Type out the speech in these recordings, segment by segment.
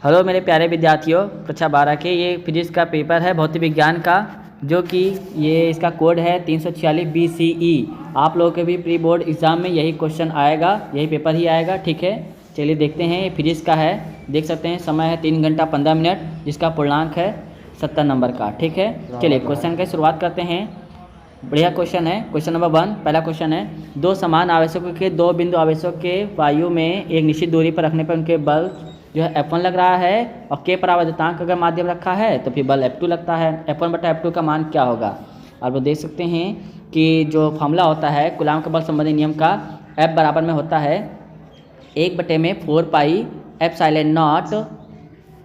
Hello मेरे प्यारे विद्यार्थियों, कक्षा 12 के ये फिजिक्स का पेपर है भौतिक विज्ञान का, जो कि ये इसका कोड है 346 BCE। आप लोगों के भी प्री बोर्ड एग्ज़ाम में यही क्वेश्चन आएगा, यही पेपर ही आएगा। ठीक है, चलिए देखते हैं। ये फिजिक्स का है, देख सकते हैं समय है 3 घंटा 15 मिनट, जिसका पूर्णांक है 70 नंबर का। ठीक है, चलिए क्वेश्चन की शुरुआत करते हैं। बढ़िया क्वेश्चन है। क्वेश्चन नंबर 1, पहला क्वेश्चन है, दो समान आवेशकों के दो बिंदु आवेशों के वायु में एक निश्चित दूरी पर रखने पर उनके बल जो है F1 लग रहा है, और के परावर्तनांक अगर माध्यम रखा है तो फिर बल F2 लगता है। F1 बटा F2 का मान क्या होगा? आप लोग देख सकते हैं कि जो फॉर्मूला होता है कूलॉम के बल संबंधी नियम का, F बराबर में होता है 1/4 पाई एप्सिलॉन नॉट,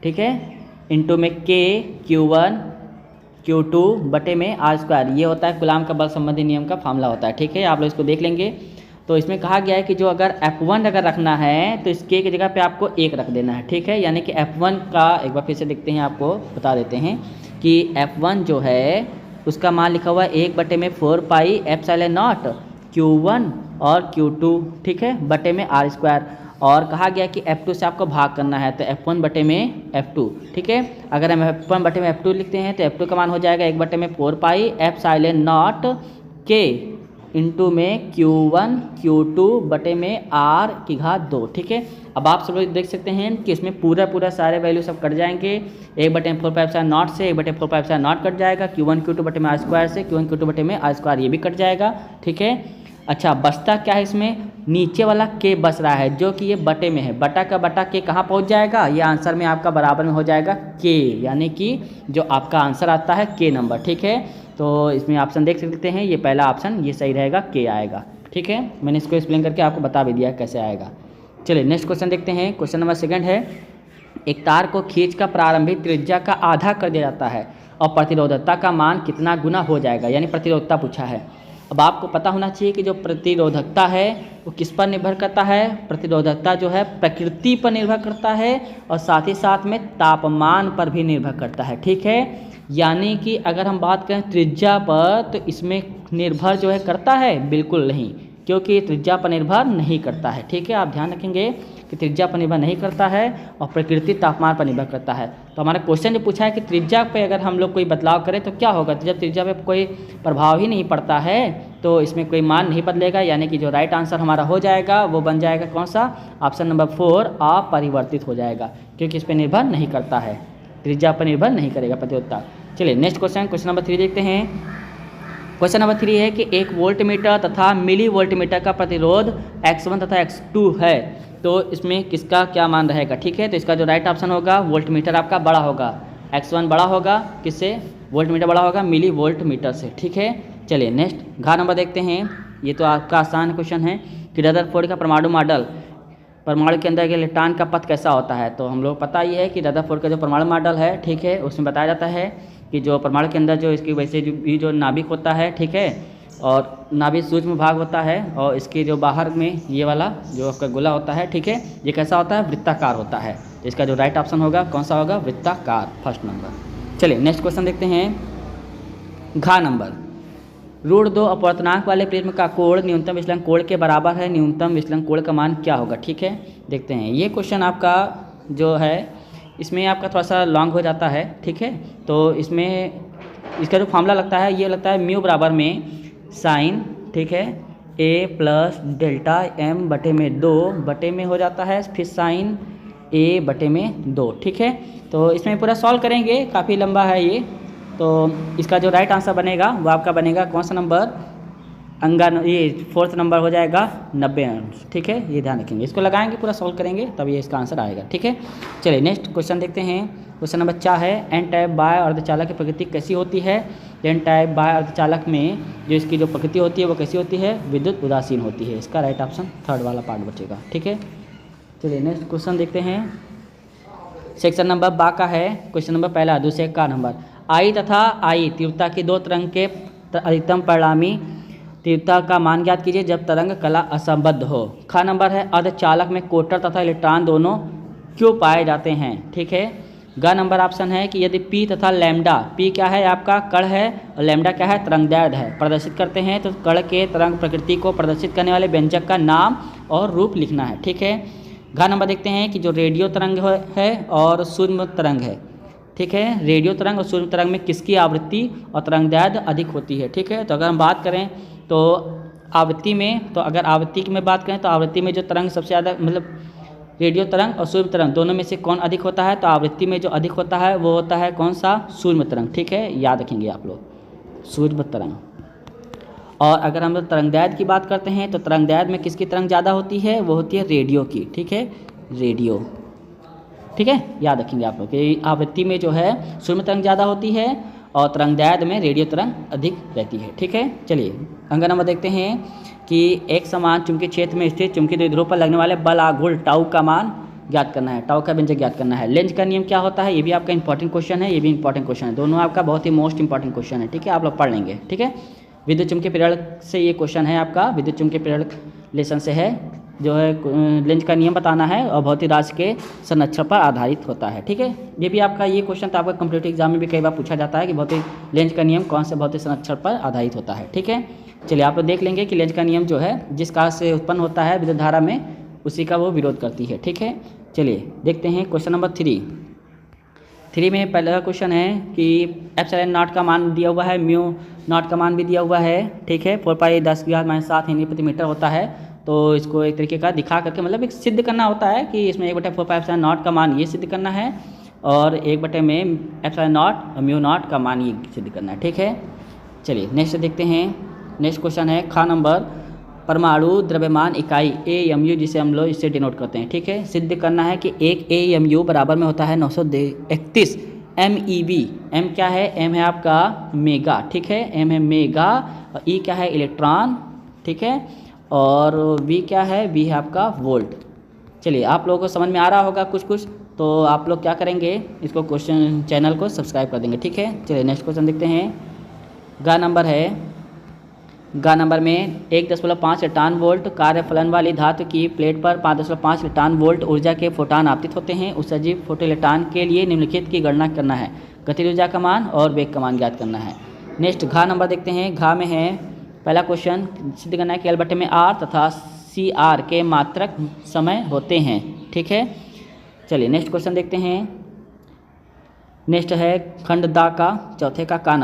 ठीक है, इंटू में K Q1 Q2 बटे में R²। ये होता है कूलॉम का बल संबंधी नियम का फॉर्मूला होता है। ठीक है, आप लोग इसको देख लेंगे। तो इसमें कहा गया है कि जो अगर F1 अगर रखना है तो इस K की जगह पे आपको 1 रख देना है। ठीक है, यानी कि F1 का एक बार फिर से देखते हैं, आपको बता देते हैं कि F1 जो है उसका मान लिखा हुआ है 1/4 पाई एप्सिलॉन नॉट Q1 और Q2, ठीक है, बटे में R²। और कहा गया कि F2 से आपको भाग करना है, तो F1 बटे में F2। ठीक है, अगर हम F1 बटे में F2 लिखते हैं तो F2 का मान हो जाएगा 1/4 pi epsilon not K into में Q1 Q2 बटे में R²। ठीक है, अब आप सब लोग देख सकते हैं कि इसमें पूरा सारे वैल्यू सब कट जाएंगे। 1/4 पाई एप्सिलॉन नॉट से 1/4 पाई एप्सिलॉन नॉट कट जाएगा, Q1 Q2 बटे में R² से Q1 Q2 बटे में R², ये भी कट जाएगा। ठीक है, अच्छा बचता क्या है? इसमें नीचे वाला K बच रहा है, जो कि ये बटे में है। बटा का बटा K कहाँ पहुँच जाएगा? ये आंसर में आपका बराबर में हो जाएगा K, यानी कि जो आपका आंसर आता है K नंबर। ठीक है, तो इसमें ऑप्शन देख सकते हैं, ये पहला ऑप्शन ये सही रहेगा, K आएगा। ठीक है, मैंने इसको एक्सप्लेन करके आपको बता भी दिया कैसे आएगा। चलिए नेक्स्ट क्वेश्चन देखते हैं। क्वेश्चन नंबर 2 है, एक तार को खींच का प्रारंभिक त्रिज्या का आधा कर दिया जाता है और प्रतिरोधकता का मान कितना गुना हो जाएगा, यानी प्रतिरोधकता पूछा है। अब आपको पता होना चाहिए कि जो प्रतिरोधकता है वो किस पर निर्भर करता है? प्रतिरोधकता जो है प्रकृति पर निर्भर करता है और साथ ही साथ में तापमान पर भी निर्भर करता है। ठीक है, यानी कि अगर हम बात करें त्रिज्या पर तो इसमें निर्भर जो है करता है? बिल्कुल नहीं, क्योंकि त्रिज्या पर निर्भर नहीं करता है। ठीक है, आप ध्यान रखेंगे कि त्रिज्या पर निर्भर नहीं करता है और प्रकृति तापमान पर निर्भर करता है। तो हमारा क्वेश्चन जो पूछा है कि त्रिज्या पे अगर हम लोग कोई बदलाव करें तो क्या होगा? जब त्रिज्या पे कोई प्रभाव ही नहीं पड़ता है तो इसमें कोई मान नहीं बदलेगा, यानी कि जो राइट आंसर हमारा हो जाएगा वो बन जाएगा कौन सा? ऑप्शन नंबर 4 अपरिवर्तित हो जाएगा, क्योंकि इस पर निर्भर नहीं करता है, त्रिज्या पर निर्भर नहीं करेगा प्रतिरोधकता। चलिए नेक्स्ट क्वेश्चन नंबर 3 देखते हैं। क्वेश्चन नंबर 3 है कि एक वोल्टमीटर तथा मिली वोल्टमीटर का प्रतिरोध X1 तथा X2 है, तो इसमें किसका क्या मान रहेगा? ठीक है, तो इसका जो राइट ऑप्शन होगा, वोल्टमीटर आपका बड़ा होगा, X1 बड़ा होगा किससे? वोल्टमीटर बड़ा होगा मिली वोल्टमीटर से। ठीक है, चलिए नेक्स्ट घ नंबर देखते हैं। ये तो आपका आसान क्वेश्चन है कि रदरफोर्ड का परमाणु मॉडल, परमाणु के अंदर के इलेक्ट्रॉन का पथ कैसा होता है? तो हम लोग पता ही है कि रदरफोर्ड का जो परमाणु मॉडल है, ठीक है, उसमें बताया जाता है कि जो परमाणु के अंदर जो इसकी वैसे जो नाभिक होता है, ठीक है, और नाभिक सूक्ष्म भाग होता है, और इसके जो बाहर में ये वाला जो आपका गोला होता है, ठीक है, ये कैसा होता है? वृत्ताकार होता है। तो इसका जो राइट ऑप्शन होगा कौन सा होगा? वृत्ताकार, फर्स्ट नंबर। चलिए नेक्स्ट क्वेश्चन देखते हैं। घ नंबर, √2 अपवर्तनांक वाले प्रिज्म का कोण न्यूनतम विचलन कोण के बराबर है, न्यूनतम विचलन कोण का मान क्या होगा? ठीक है, देखते हैं। ये क्वेश्चन आपका जो है इसमें आपका थोड़ा सा लॉन्ग हो जाता है। ठीक है, तो इसमें इसका जो फॉर्मूला लगता है, ये लगता है म्यू बराबर में साइन, ठीक है, A प्लस डेल्टा M बटे में 2 बटे में हो जाता है, फिर साइन A बटे में 2। ठीक है, तो इसमें पूरा सॉल्व करेंगे, काफ़ी लंबा है ये। तो इसका जो राइट आंसर बनेगा वो आपका बनेगा कौन सा नंबर? ये 4th नंबर हो जाएगा 90 अंश। ठीक है, ये ध्यान रखेंगे, इसको लगाएंगे, पूरा सॉल्व करेंगे, तब ये इसका आंसर आएगा। ठीक है, चलिए नेक्स्ट क्वेश्चन देखते हैं। क्वेश्चन नंबर 4 है, एन टाइप बाह्य अर्धचालक की प्रकृति कैसी होती है? एन टाइप बाह्य अर्धचालक में जो इसकी जो प्रकृति होती है वो कैसी होती है? विद्युत उदासीन होती है। इसका राइट ऑप्शन 3rd वाला पार्ट बचेगा। ठीक है, चलिए नेक्स्ट क्वेश्चन देखते हैं। सेक्शन नंबर 12 का है। क्वेश्चन नंबर पहला, दूसरे का नंबर, आई तथा आई तीव्रता की दो तरंग के अधिकतम परिणामी तीव्रता का मान ज्ञात कीजिए जब तरंग कला असंबद्ध हो। ख नंबर है, अर्धचालक में कोटर तथा इलेक्ट्रॉन दोनों क्यों पाए जाते हैं? ठीक है, ग नंबर ऑप्शन है कि यदि P तथा लैम्डा, P क्या है आपका? कण है, और लैम्डा क्या है? तरंगदैर्ध्य है, प्रदर्शित करते हैं, तो कण के तरंग प्रकृति को प्रदर्शित करने वाले व्यंजक का नाम और रूप लिखना है। ठीक है, घ नंबर देखते हैं कि जो रेडियो तरंग है और सूक्ष्म तरंग है, ठीक है, रेडियो तरंग और सूक्ष्म तरंग में किसकी आवृत्ति और तरंगदैर्ध्य अधिक होती है, ठीक है। तो अगर हम बात करें तो आवृत्ति में, तो अगर आवृत्ति की में बात करें तो आवृत्ति में जो तरंग सबसे ज़्यादा मतलब रेडियो तरंग और सूक्ष्म तरंग दोनों में से कौन अधिक होता है, तो आवृत्ति में जो अधिक होता है वो होता है कौन सा, सूक्ष्म तरंग, ठीक है, याद रखेंगे आप लोग, सूक्ष्म तरंग। और अगर हम लोग तरंगदैर्ध्य की बात करते हैं तो तरंगदैर्ध्य में किसकी तरंग ज़्यादा होती है, वो होती है रेडियो की, ठीक है, रेडियो, ठीक है, याद रखेंगे आप लोग कि आवृत्ति में जो है सूक्ष्म तरंग ज़्यादा होती है और तरंगदैर्ध्य में रेडियो तरंग अधिक रहती है, ठीक है। चलिए अंक नंबर देखते हैं कि एक समान चुंबकीय क्षेत्र में स्थित चुंबकीय द्विध्रुव पर लगने वाले बल आघूर्ण टाउ का मान ज्ञात करना है, टाउ का व्यंजक ज्ञात करना है। लेंज का नियम क्या होता है, ये भी आपका इंपॉर्टेंट क्वेश्चन है, ये भी इंपॉर्टेंट क्वेश्चन है, दोनों आपका बहुत ही मोस्ट इंपॉर्टेंट क्वेश्चन है, ठीक है, आप लोग पढ़ लेंगे, ठीक है। विद्युत चुंबकीय प्रेरक से ये क्वेश्चन है आपका, विद्युत चुंबकीय प्रेरक लेसन से है, जो है लेंज का नियम बताना है और भौतिक राशि के संरक्षण पर आधारित होता है, ठीक है। ये भी आपका ये क्वेश्चन तो आपका कॉम्पिटिटिव एग्जाम में भी कई बार पूछा जाता है कि भौतिक लेंज का नियम कौन से भौतिक संरक्षण पर आधारित होता है, ठीक है। चलिए आप लोग देख लेंगे कि लेंज का नियम जो है जिस कार्य से उत्पन्न होता है विद्युत धारा में उसी का वो विरोध करती है, ठीक है। चलिए देखते हैं क्वेश्चन नंबर 3 में पहला क्वेश्चन है कि एप्सिलॉन नॉट का मान दिया हुआ है, म्यू नॉट का मान भी दिया हुआ है, ठीक है, 4π10⁻⁷ हेनरी प्रति मीटर होता है। तो इसको एक तरीके का दिखा करके मतलब एक सिद्ध करना होता है कि इसमें 1/4π एप्सिलॉन नॉट का मान ये सिद्ध करना है और 1/में एप्सिलॉन नॉट और म्यू नॉट का मान ये सिद्ध करना है, ठीक है। चलिए नेक्स्ट देखते हैं, नेक्स्ट क्वेश्चन है ख नंबर, परमाणु द्रव्यमान इकाई AMU जिसे हम लोग इससे डिनोट करते हैं, ठीक है। सिद्ध करना है कि एक AMU बराबर में होता है 931 MeV। M क्या है, M है आपका मेगा, ठीक है, M है मेगा, और E क्या है इलेक्ट्रॉन, ठीक है, और V क्या है, V है आपका वोल्ट। चलिए आप लोगों को समझ में आ रहा होगा कुछ, तो आप लोग क्या करेंगे, इसको क्वेश्चन चैनल को सब्सक्राइब कर देंगे, ठीक है। चलिए नेक्स्ट क्वेश्चन देखते हैं, गा नंबर में 1.5 इलेक्ट्रॉन वोल्ट कार्य फलन वाली धातु की प्लेट पर 5.5 इलेक्ट्रॉन वोल्ट ऊर्जा के फोटान आपतित होते हैं। उस सजीव फोटो इलेक्ट्रॉन के लिए निम्नलिखित की गणना करना है, गतिज ऊर्जा का मान और वेग का मान ज्ञात करना है। नेक्स्ट घ नंबर देखते हैं, घ में है पहला क्वेश्चन, सिद्ध करना है कि L/R तथा CR के मात्रक समय होते हैं, ठीक है। चलिए नेक्स्ट क्वेश्चन देखते हैं, नेक्स्ट है खंड दा का चौथे का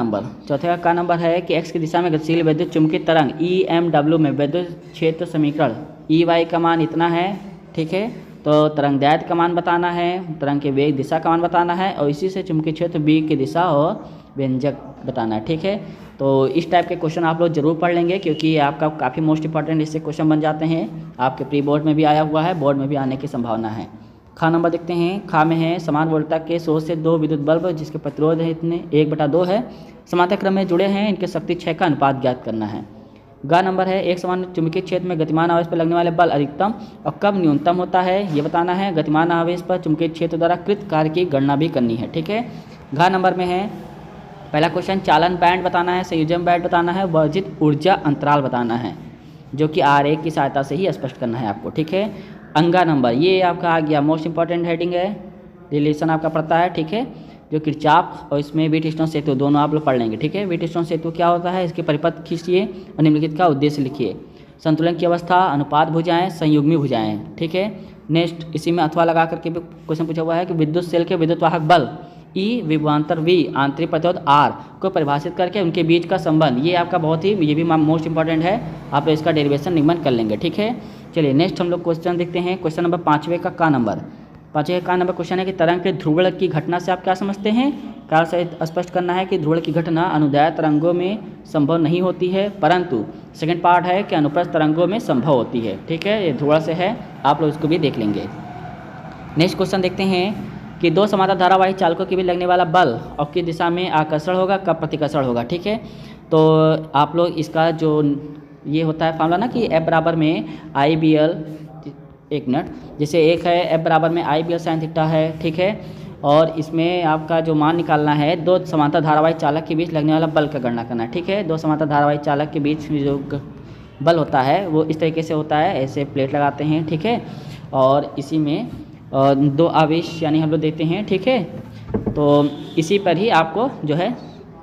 नंबर है कि x की दिशा में गतिशील विद्युत चुंबकीय तरंग EMW में विद्युत क्षेत्र समीकरण EY का मान इतना है, ठीक है। तो तरंगदैर्ध्य का मान बताना है, तरंग के वेग दिशा का मान बताना है और इसी से चुंबकीय क्षेत्र B की दिशा और व्यंजक बताना है, ठीक है। तो इस टाइप के क्वेश्चन आप लोग जरूर पढ़ लेंगे क्योंकि ये आपका काफ़ी मोस्ट इंपॉर्टेंट इससे क्वेश्चन बन जाते हैं, आपके प्री बोर्ड में भी आया हुआ है, बोर्ड में भी आने की संभावना है। खा नंबर देखते हैं, खा में है समान वोल्टता के सोर्स से 2 विद्युत बल्ब जिसके प्रतिरोध है इतने 1/2 है, समांतर क्रम में जुड़े हैं, इनके शक्ति 6 का अनुपात ज्ञात करना है। गा नंबर है एक समान चुंबकीय क्षेत्र में गतिमान आवेश पर लगने वाले बल अधिकतम और कब न्यूनतम होता है ये बताना है। गतिमान आवेश पर चुंबकीय क्षेत्र द्वारा कृत कार्य की गणना भी करनी है, ठीक है। घा नंबर में है पहला क्वेश्चन, चालन बैंड बताना है, संयोजन बैंड बताना है, वर्जित ऊर्जा अंतराल बताना है, जो कि R1 की सहायता से ही स्पष्ट करना है आपको, ठीक है। अंगा नंबर ये आपका आ गया, मोस्ट इंपॉर्टेंट हेडिंग है, रिलेशन आपका पड़ता है, ठीक है, जो किरचॉफ और इसमें व्हीटस्टोन सेतु दोनों आप लोग पढ़ लेंगे, ठीक है। व्हीटस्टोन सेतु क्या होता है, इसके परिपथ खींचिए और निम्नलिखित का उद्देश्य लिखिए। संतुलन की अवस्था, अनुपात भुजाएं, संयुग्मी भुजाएं, ठीक है। नेक्स्ट इसी में अथवा लगा करके भी क्वेश्चन पूछा हुआ है कि विद्युत सेल के विद्युत वाहक बल E विभवांतर V आंतरिक प्रतिरोध R को परिभाषित करके उनके बीच का संबंध, ये आपका बहुत ही ये भी मोस्ट इंपॉर्टेंट है, आप इसका डेरिवेशन निगमन कर लेंगे, ठीक है। चलिए नेक्स्ट हम लोग क्वेश्चन देखते हैं, क्वेश्चन नंबर 5वें का नंबर क्वेश्चन है कि तरंग के ध्रुवण की घटना से आप क्या समझते हैं। कार्य से स्पष्ट करना है कि ध्रुवण की घटना अनुदैर्ध्य तरंगों में संभव नहीं होती है, परंतु सेकंड पार्ट है कि अनुप्रस्थ तरंगों में संभव होती है, ठीक है, ये ध्रुवण से है, आप लोग इसको भी देख लेंगे। नेक्स्ट क्वेश्चन देखते हैं कि 2 समांतर धारावाही चालकों के बीच लगने वाला बल और किस दिशा में आकर्षण होगा, कब प्रतिकर्षण होगा, ठीक है। तो आप लोग इसका जो ये होता है फार्मूला ना कि F बराबर में IBL, एक मिनट, जैसे एक है F बराबर में IBL sin थीटा है, ठीक है, और इसमें आपका जो मान निकालना है 2 समांतर धारावाही चालक के बीच लगने वाला बल का गणना करना है, ठीक है। 2 समांतर धारावाही चालक के बीच जो बल होता है वो इस तरीके से होता है, ऐसे प्लेट लगाते हैं, ठीक है, और इसी में 2 आवेश यानी हम लोग देते हैं, ठीक है। तो इसी पर ही आपको जो है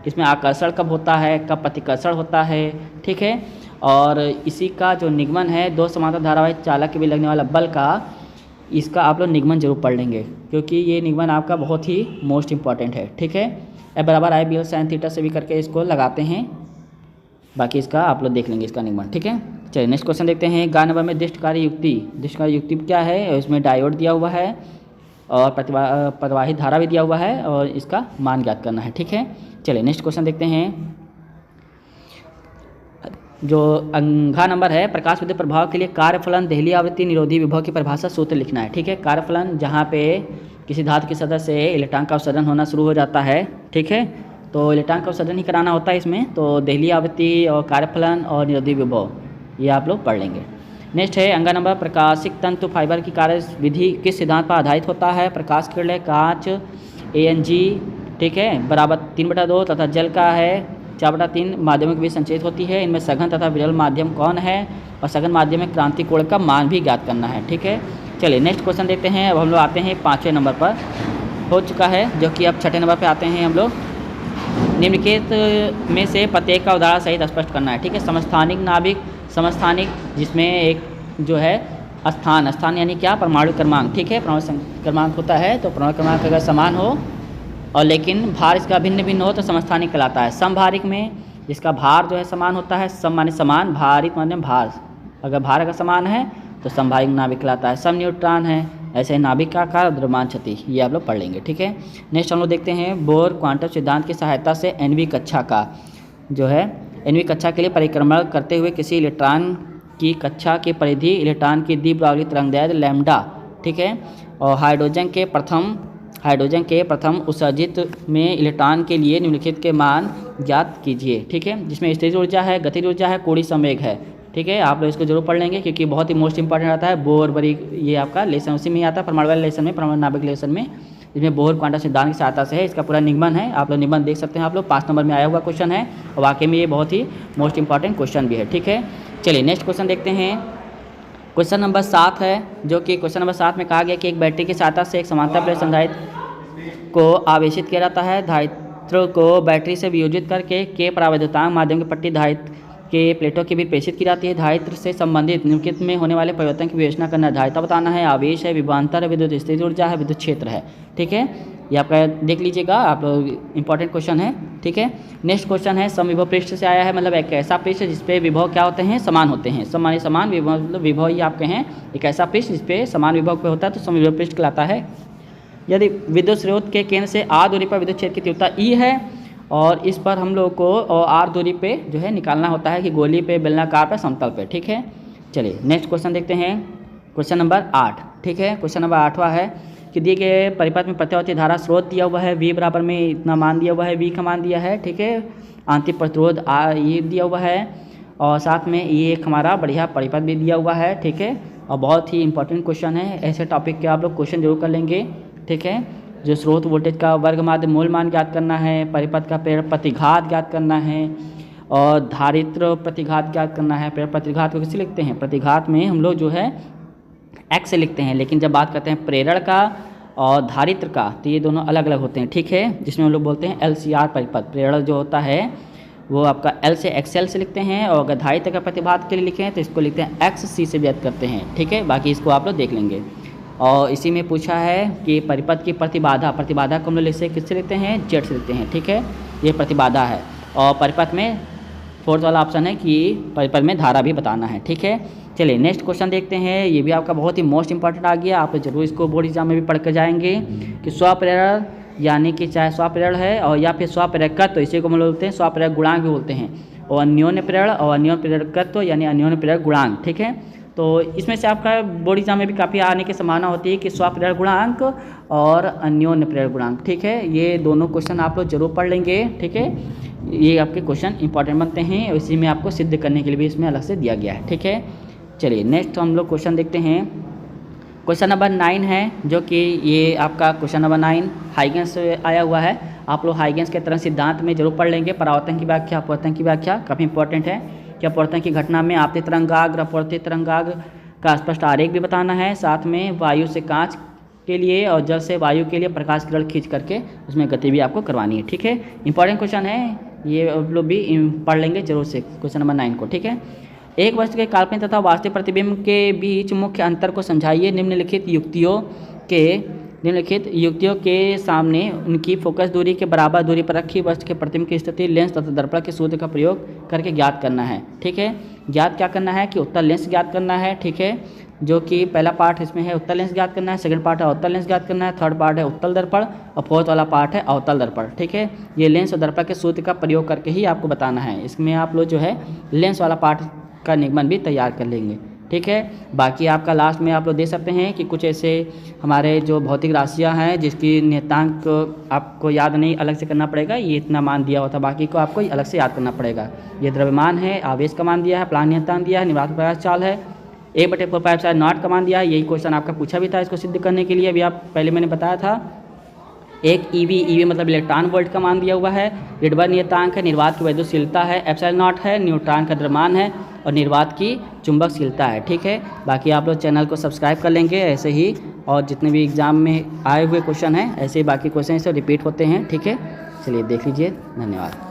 इसमें आकर्षण कब होता है, कब प्रतिकर्षण होता है, ठीक है, और इसी का जो निगमन है 2 समांतर धारावाही चालक के बीच लगने वाला बल का, इसका आप लोग निगमन जरूर पढ़ लेंगे, क्योंकि ये निगमन आपका बहुत ही मोस्ट इंपॉर्टेंट है। ठीक है, ए बराबर आई बी एल साइन थीटा से भी करके इसको लगाते हैं, बाकी इसका आप लोग देख लेंगे इसका निगमन। ठीक है, चलिए नेक्स्ट क्वेश्चन देखते हैं। गा नंबर में दिष्टकारी युक्ति, दिष्टकारी युक्ति क्या है? इसमें डायोड दिया हुआ है और प्रवाहित धारा भी दिया हुआ है और इसका मान ज्ञात करना है। ठीक है, चलिए नेक्स्ट क्वेश्चन देखते हैं। जो घा नंबर है, प्रकाश विद्युत प्रभाव के लिए कार्यफलन देहली आवृत्ति निरोधी विभव की परिभाषा सूत्र लिखना है। ठीक है, कार्यफलन जहाँ पे किसी धातु के सदस्य से इलेक्ट्रॉन का उत्सर्जन होना शुरू हो जाता है, ठीक है, तो इलेक्ट्रॉन का उत्सर्जन ही कराना होता है इसमें, तो देहली आवृत्ति और कार्यफलन और निरोधी विभव ये आप लोग पढ़ लेंगे। नेक्स्ट है अंगा नंबर, प्रकाशिक तंतु फाइबर की कार्य विधि किस सिद्धांत पर आधारित होता है? प्रकाश किरण कांच ANG, ठीक है, बराबर 3/2 तथा जल का है 4/3 माध्यमों के बीच संचयित होती है। इनमें सघन तथा विरल माध्यम कौन है? और सघन माध्यम में क्रांति कोण का मान भी ज्ञात करना है। ठीक है, चलिए नेक्स्ट क्वेश्चन देखते हैं। अब हम लोग आते हैं 5वें नंबर पर, हो चुका है, जो कि अब 6ठे नंबर पर आते हैं हम लोग। निम्नलिखित में से प्रत्येक का उदाहरण सहित स्पष्ट करना है। ठीक है, समस्थानिक नाभिक, समस्थानिक जिसमें एक जो है स्थान यानी क्या? परमाणु क्रमांक। ठीक है, परमाणु क्रमांक होता है, तो परमाणु क्रमांक अगर समान हो और लेकिन भार इसका भिन्न भिन्न हो तो समस्थानिक कहलाता है। समभारिक में जिसका भार जो है समान होता है, सम माने समान, भारित माने भार, अगर भार अगर समान है तो समभारिक नाभिक कहलाता है। सम न्यूट्रॉन है, ऐसे नाभिक का आकार, द्रव्यमान क्षति, ये आप लोग पढ़ लेंगे। ठीक है, नेक्स्ट हम लोग देखते हैं बोर क्वांटम सिद्धांत की सहायता से NV कक्षा का जो है NV कक्षा के लिए परिक्रमण करते हुए किसी इलेक्ट्रॉन की कक्षा की परिधि इलेक्ट्रॉन की द्विबाहुली तरंगदैर्घ्य लैम्डा, ठीक है, और हाइड्रोजन के प्रथम उत्सर्जित में इलेक्ट्रॉन के लिए निम्नलिखित के मान ज्ञात कीजिए। ठीक है, जिसमें स्थिर ऊर्जा है, गतिज ऊर्जा है, कोणीय संवेग है। ठीक है, आप लोग इसको जरूर पढ़ लेंगे क्योंकि बहुत ही मोस्ट इंपॉर्टेंट आता है। बोर बरी ये आपका लेसन उसी में ही आता है, परमाणु वाले लेसन में, परमाणु नाभिक लेसन में, इसमें बोर क्वांटम सिद्धांत की सहायता से है। इसका पूरा निगमन है, आप लोग निगमन देख सकते हैं। आप लोग 5 नंबर में आया हुआ क्वेश्चन है और वाकई में ये बहुत ही मोस्ट इंपॉर्टेंट क्वेश्चन भी है। ठीक है, चलिए नेक्स्ट क्वेश्चन देखते हैं। क्वेश्चन नंबर 7 है, जो कि क्वेश्चन नंबर 7 में कहा गया कि एक बैटरी की सहायता से एक समांतर प्लेट संधारित्र को आवेशित किया जाता है। धारित्र को बैटरी से वियोजित करके के परावैद्युतांक माध्यम की पट्टी धारित्र के प्लेटों के बीच प्रेषित की जाती है। धारित्र से संबंधित निम्नलिखित में होने वाले परिवर्तन की विवेचना करना है। धारिता बताना है, आवेश है, विभवांतर है, विद्युत स्थिति ऊर्जा है, विद्युत क्षेत्र है। ठीक है, ये आपका देख लीजिएगा, आप लोग इंपॉर्टेंट क्वेश्चन है। ठीक है, नेक्स्ट क्वेश्चन है समविभव पृष्ठ से आया है, मतलब एक ऐसा पृष्ठ जिसपे विभव क्या होते हैं? समान होते हैं। समान विभव मतलब विभव ही आपके हैं एक ऐसा पृष्ठ जिसपे समान विभव पे होता है, तो समविभव पृष्ठ कहलाता है। यदि विद्युत स्रोत के केंद्र से R दूरी पर विद्युत क्षेत्र की तीव्रता E है और इस पर हम लोग को और R दूरी पे जो है निकालना होता है कि गोली पे, बेलनाकार पे, समतल पे। ठीक है, चलिए नेक्स्ट क्वेश्चन देखते हैं। Question number 8। ठीक है, क्वेश्चन नंबर 8वां है कि दिए गए परिपथ में प्रत्यावर्ती धारा स्रोत दिया हुआ है, V बराबर में इतना मान दिया हुआ है, V का मान दिया है। ठीक है, आंतरिक प्रतिरोध ये दिया हुआ है और साथ में ये एक हमारा बढ़िया परिपथ भी दिया हुआ है। ठीक है, और बहुत ही इंपॉर्टेंट क्वेश्चन है, ऐसे टॉपिक के आप लोग क्वेश्चन जरूर कर लेंगे। ठीक है, जो स्रोत वोल्टेज का वर्ग माध्य मूल मान ज्ञात करना है, परिपथ का प्रेरक प्रतिघात ज्ञात करना है और धारित्र प्रतिघात ज्ञात करना है। प्रेरक प्रतिघात को किसे लिखते हैं? प्रतिघात में हम लोग जो है x से लिखते हैं, लेकिन जब बात करते हैं प्रेरण का और धारित्र का तो ये दोनों अलग अलग होते हैं। ठीक है, जिसमें हम लोग बोलते हैं LCR परिपथ। प्रेरण जो होता है वो आपका L से XL से लिखते हैं और अगर धारित्र का प्रतिघात के लिए लिखें तो इसको लिखते हैं XC से व्यक्त करते हैं। ठीक है, बाकी इसको आप लोग देख लेंगे। और इसी में पूछा है कि परिपथ की प्रतिबाधा को हम लोग किससे लिखते हैं? Z से लिखते हैं। ठीक है, ये प्रतिबाधा है और परिपथ में 4th वाला ऑप्शन है कि परिपथ में धारा भी बताना है। ठीक है, चलिए नेक्स्ट क्वेश्चन देखते हैं। ये भी आपका बहुत ही मोस्ट इंपॉर्टेंट आ गया, आप जरूर इसको बोर्ड एग्जाम में भी पढ़ कर जाएंगे कि स्वप्रेरण यानी कि चाहे स्वप्रेरण है और या फिर स्वप्रेरकत्व, तो इसी को हम लोग बोलते हैं स्वप्रेरक गुणांक भी बोलते हैं, और अन्योन्य प्रेरण और अन्योन्य प्रेरकत्व यानी अन्योन्य प्रेरक गुणांक। ठीक है, तो इसमें से आपका बोर्ड एग्जाम में भी काफ़ी आने की संभावना होती है कि स्वप्रेरक गुणांक और अन्योन्य प्रेरक गुणांक। ठीक है, ये दोनों क्वेश्चन आप लोग जरूर पढ़ लेंगे। ठीक है, ये आपके क्वेश्चन इंपॉर्टेंट बनते हैं और इसी में आपको सिद्ध करने के लिए भी इसमें अलग से दिया गया है। ठीक है, चलिए नेक्स्ट हम लोग क्वेश्चन देखते हैं। क्वेश्चन नंबर 9 है, जो कि ये आपका क्वेश्चन नंबर 9 हाइगेंस से आया हुआ है। आप लोग हाइगेंस के तरंग सिद्धांत में जरूर पढ़ लेंगे। परावर्तन की व्याख्या, अपवर्तन की व्याख्या काफ़ी इंपॉर्टेंट है कि अपवर्तन की घटना में आपतित तरंगाग्र, अपवर्तित तरंगाग्र का स्पष्ट आरेख भी बताना है। साथ में वायु से कांच के लिए और जल से वायु के लिए प्रकाश किरण खींच करके उसमें गति भी आपको करवानी है। ठीक है, इंपॉर्टेंट क्वेश्चन है, ये आप लोग भी पढ़ लेंगे जरूर से क्वेश्चन नंबर 9 को। ठीक है, एक वस्तु के काल्पनिक तथा वास्तविक प्रतिबिंब के बीच मुख्य अंतर को समझाइए। निम्नलिखित युक्तियों के सामने उनकी फोकस दूरी के बराबर दूरी पर रखी वस्तु के प्रतिबिंब की स्थिति लेंस तथा दर्पण के सूत्र का प्रयोग करके ज्ञात करना है। ठीक है, ज्ञात क्या करना है कि उत्तल लेंस ज्ञात करना है। ठीक है, जो कि पहला पार्ट इसमें है उत्तल लेंस ज्ञात करना है, सेकंड पार्ट है अवतल लेंस ज्ञात करना है, थर्ड पार्ट है उत्तल दर्पण और फोर्थ वाला पार्ट है अवतल दर्पण। ठीक है, ये लेंस और दर्पण के सूत्र का प्रयोग करके ही आपको बताना है। इसमें आप लोग जो है लेंस वाला पार्ट का निगमन भी तैयार कर लेंगे। ठीक है, बाकी आपका लास्ट में आप लोग दे सकते हैं कि कुछ ऐसे हमारे जो भौतिक राशियां हैं जिसकी नियतांक आपको याद नहीं अलग से करना पड़ेगा, ये इतना मान दिया होता, बाकी को आपको अलग से याद करना पड़ेगा। ये द्रव्यमान है, आवेश का मान दिया है, प्लान नियतांक दिया है, निर्वात प्रकाश चाल है, 1/4πε नॉट का मान दिया है। यही क्वेश्चन आपका पूछा भी था इसको सिद्ध करने के लिए, अभी आप पहले मैंने बताया था। एक ईवी मतलब इलेक्ट्रॉन वोल्ट का मान दिया हुआ है, रिडबर्ग नियतांक है, निर्वात की वैद्युतशीलता है, एप्सिलॉन नॉट है, न्यूट्रॉन का द्रव्यमान है और निर्वात की चुंबकशीलता है। ठीक है, बाकी आप लोग चैनल को सब्सक्राइब कर लेंगे ऐसे ही, और जितने भी एग्जाम में आए हुए क्वेश्चन हैं ऐसे ही बाकी क्वेश्चन से रिपीट होते हैं। ठीक है, चलिए देख लीजिए, धन्यवाद।